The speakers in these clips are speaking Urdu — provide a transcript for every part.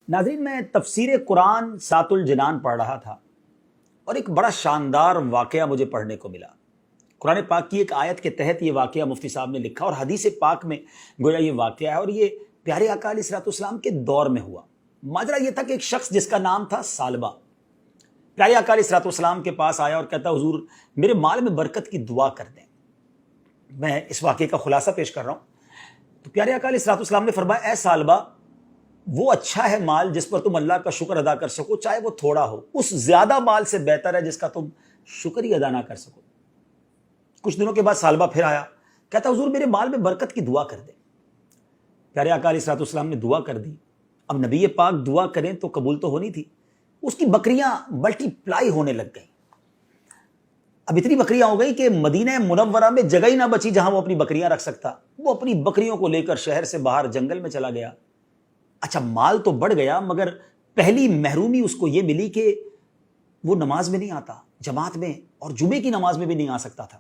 ناظرین، میں تفسیر قرآن سات الجنان پڑھ رہا تھا اور ایک بڑا شاندار واقعہ مجھے پڑھنے کو ملا۔ قرآن پاک کی ایک آیت کے تحت یہ واقعہ مفتی صاحب نے لکھا اور حدیث پاک میں گویا یہ واقعہ ہے، اور یہ پیارے آقا علیہ الصلوۃ والسلام کے دور میں ہوا۔ ماجرا یہ تھا کہ ایک شخص جس کا نام تھا ثعلبہ پیارے آقا علیہ الصلوۃ والسلام کے پاس آیا اور کہتا، حضور میرے مال میں برکت کی دعا کر دیں۔ میں اس واقعے کا خلاصہ پیش کر رہا ہوں۔ تو پیارے آقا علیہ الصلوۃ والسلام نے فرمایا، اے ثعلبہ، وہ اچھا ہے مال جس پر تم اللہ کا شکر ادا کر سکو، چاہے وہ تھوڑا ہو، اس زیادہ مال سے بہتر ہے جس کا تم شکر ہی ادا نہ کر سکو۔ کچھ دنوں کے بعد ثعلبہ پھر آیا، کہتا، حضور میرے مال میں برکت کی دعا کر دیں۔ پیارے آقا علیہ الصلوۃ والسلام نے دعا کر دی۔ اب نبی پاک دعا کریں تو قبول تو ہونی تھی۔ اس کی بکریاں ملٹی پلائی ہونے لگ گئیں۔ اب اتنی بکریاں ہو گئی کہ مدینہ منورہ میں جگہ ہی نہ بچی جہاں وہ اپنی بکریاں رکھ سکتا۔ وہ اپنی بکریوں کو لے کر شہر سے باہر جنگل میں چلا گیا۔ اچھا، مال تو بڑھ گیا، مگر پہلی محرومی اس کو یہ ملی کہ وہ نماز میں نہیں آتا، جماعت میں اور جمعے کی نماز میں بھی نہیں آ سکتا تھا۔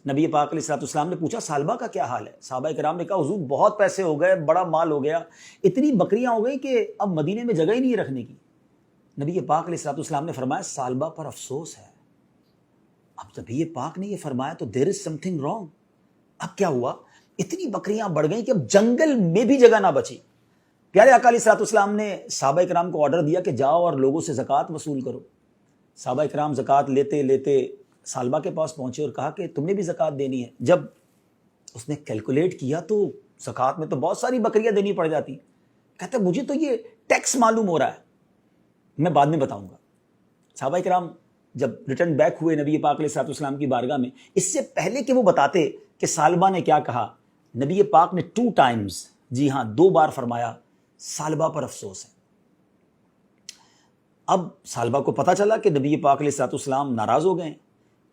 نبی پاک علیہ الصلوۃ والسلام نے پوچھا، ثعلبہ کا کیا حال ہے؟ صحابہ کرام نے کہا، حضور بہت پیسے ہو گئے، بڑا مال ہو گیا، اتنی بکریاں ہو گئی کہ اب مدینے میں جگہ ہی نہیں رکھنے کی۔ نبی پاک علیہ الصلوۃ والسلام نے فرمایا، ثعلبہ پر افسوس ہے۔ اب نبی پاک نے یہ فرمایا تو دیر از سم تھنگ رانگ۔ اب کیا ہوا؟ اتنی بکریاں بڑھ گئیں کہ اب جنگل میں بھی جگہ نہ بچی۔ پیارے آقا علیہ الصلوۃ والسلام نے صحابہ کرام کو آرڈر دیا کہ جاؤ اور لوگوں سے زکوٰۃ وصول کرو۔ صحابہ کرام زکوٰۃ لیتے لیتے ثعلبہ کے پاس پہنچے اور کہا کہ تم نے بھی زکوٰۃ دینی ہے۔ جب اس نے کیلکولیٹ کیا تو زکوٰۃ میں تو بہت ساری بکریاں دینی پڑ جاتی۔ کہتا ہے، مجھے تو یہ ٹیکس معلوم ہو رہا ہے، میں بعد میں بتاؤں گا۔ صحابہ کرام جب ریٹرن بیک ہوئے نبی پاک علیہ الصلوۃ والسلام کی بارگاہ میں، اس سے پہلے کہ وہ بتاتے کہ ثعلبہ نے کیا کہا، نبی پاک نے 2 ٹائمز، جی ہاں 2 بار فرمایا، ثعلبہ پر افسوس ہے۔ اب ثعلبہ کو پتہ چلا کہ نبی پاک علیہ الصلوۃ والسلام ناراض ہو گئے۔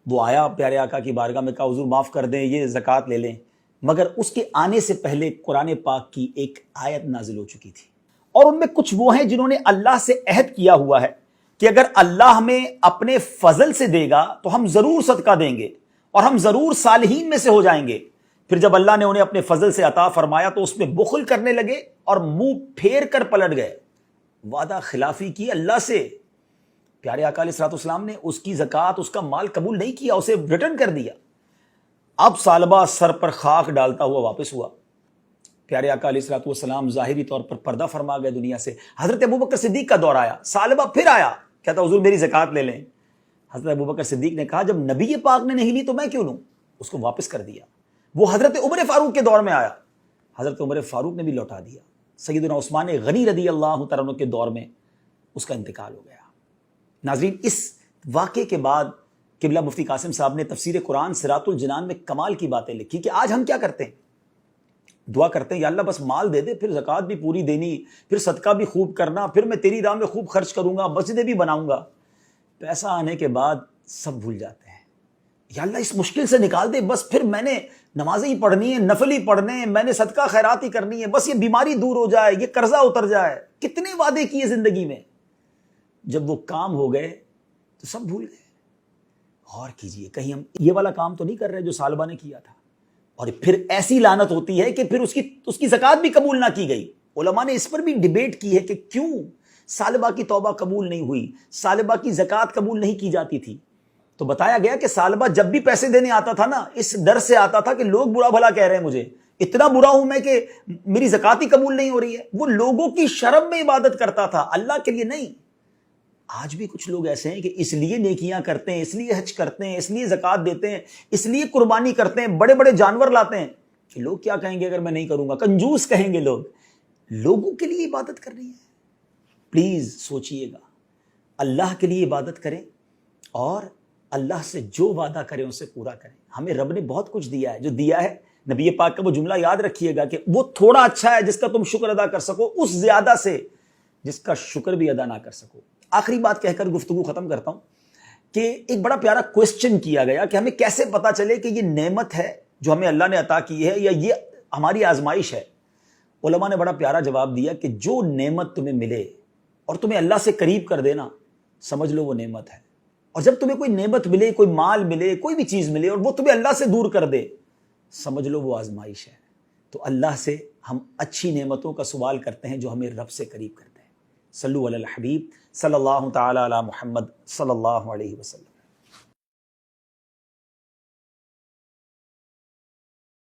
وہ آیا پیارے آقا کی بارگاہ میں، کہا، حضور معاف کر دیں، یہ زکوٰۃ لے لیں۔ مگر اس کے آنے سے پہلے قرآن پاک کی ایک آیت نازل ہو چکی تھی، اور ان میں کچھ وہ ہیں جنہوں نے اللہ سے عہد کیا ہوا ہے کہ اگر اللہ ہمیں اپنے فضل سے دے گا تو ہم ضرور صدقہ دیں گے اور ہم ضرور صالحین میں سے ہو جائیں گے۔ پھر جب اللہ نے انہیں اپنے فضل سے عطا فرمایا تو اس میں بخل کرنے لگے اور منہ پھیر کر پلٹ گئے، وعدہ خلافی کی اللہ سے۔ پیارے آقا علیہ الصلوۃ والسلام نے اس کی زکوٰۃ، اس کا مال قبول نہیں کیا، اسے ریٹرن کر دیا۔ اب ثعلبہ سر پر خاک ڈالتا ہوا واپس ہوا۔ پیارے آقا علیہ الصلوۃ والسلام ظاہری طور پر پردہ فرما گئے دنیا سے۔ حضرت ابوبکر صدیق کا دور آیا، ثعلبہ پھر آیا، کہتا، حضور میری زکوٰۃ لے لیں۔ حضرت ابوبکر صدیق نے کہا، جب نبی پاک نے نہیں لی تو میں کیوں لوں؟ اس کو واپس کر دیا۔ وہ حضرت عمر فاروق کے دور میں آیا، حضرت عمر فاروق نے بھی لوٹا دیا۔ سیدنا عثمان غنی رضی اللہ تعالیٰ عنہ کے دور میں اس کا انتقال ہو گیا۔ ناظرین، اس واقعے کے بعد قبلہ مفتی قاسم صاحب نے تفسیر قرآن سرات الجنان میں کمال کی باتیں لکھی کہ آج ہم کیا کرتے ہیں؟ دعا کرتے ہیں، یا اللہ بس مال دے دے، پھر زکوٰۃ بھی پوری دینی، پھر صدقہ بھی خوب کرنا، پھر میں تیری راہ میں خوب خرچ کروں گا، مسجدیں بھی بناؤں گا۔ پیسہ آنے کے بعد سب بھول جاتے ہیں۔ یا اللہ اس مشکل سے نکال دے، بس پھر میں نے نمازیں ہی پڑھنی ہے، نفل ہی پڑھنے ہیں، میں نے صدقہ خیرات ہی کرنی ہے، بس یہ بیماری دور ہو جائے، یہ قرضہ اتر جائے۔ کتنے وعدے کیے زندگی میں، جب وہ کام ہو گئے تو سب بھول گئے۔ غور کیجئے، کہیں ہم یہ والا کام تو نہیں کر رہے جو ثعلبہ نے کیا تھا؟ اور پھر ایسی لعنت ہوتی ہے کہ پھر اس کی زکوٰۃ بھی قبول نہ کی گئی۔ علماء نے اس پر بھی ڈیبیٹ کی ہے کہ کیوں ثعلبہ کی توبہ قبول نہیں ہوئی، ثعلبہ کی زکوٰۃ قبول نہیں کی جاتی تھی۔ تو بتایا گیا کہ ثعلبہ جب بھی پیسے دینے آتا تھا نا، اس ڈر سے آتا تھا کہ لوگ برا بھلا کہہ رہے ہیں مجھے، اتنا برا ہوں میں کہ میری زکوٰۃ ہی قبول نہیں ہو رہی ہے۔ وہ لوگوں کی شرم میں عبادت کرتا تھا، اللہ کے لیے نہیں۔ آج بھی کچھ لوگ ایسے ہیں کہ اس لیے نیکیاں کرتے ہیں، اس لیے حج کرتے ہیں، اس لیے زکوٰۃ دیتے ہیں، اس لیے قربانی کرتے ہیں، بڑے بڑے جانور لاتے ہیں کہ لوگ کیا کہیں گے اگر میں نہیں کروں گا، کنجوس کہیں گے لوگ۔ لوگوں کے لیے عبادت کرنی ہے؟ پلیز سوچئے گا، اللہ کے لیے عبادت کریں اور اللہ سے جو وعدہ کریں اسے پورا کریں۔ ہمیں رب نے بہت کچھ دیا ہے، جو دیا ہے نبی پاک کا وہ جملہ یاد رکھیے گا کہ وہ تھوڑا اچھا ہے جس کا تم شکر ادا کر سکو، اس زیادہ سے جس کا شکر بھی ادا نہ کر سکو۔ آخری بات کہہ کر گفتگو ختم کرتا ہوں کہ ایک بڑا پیارا کوسچن کیا گیا کہ ہمیں کیسے پتا چلے کہ یہ نعمت ہے جو ہمیں اللہ نے عطا کی ہے یا یہ ہماری آزمائش ہے؟ علماء نے بڑا پیارا جواب دیا کہ جو نعمت تمہیں ملے اور تمہیں اللہ سے قریب کر دینا، سمجھ لو وہ نعمت ہے۔ اور جب تمہیں کوئی نعمت ملے، کوئی مال ملے، کوئی بھی چیز ملے اور وہ تمہیں اللہ سے دور کر دے، سمجھ لو وہ آزمائش ہے۔ تو اللہ سے ہم اچھی نعمتوں کا سوال کرتے ہیں جو ہمیں رب سے قریب کرتے ہیں۔ صلو علی الحبیب صلی اللہ تعالی علی محمد صلی اللہ علیہ وسلم.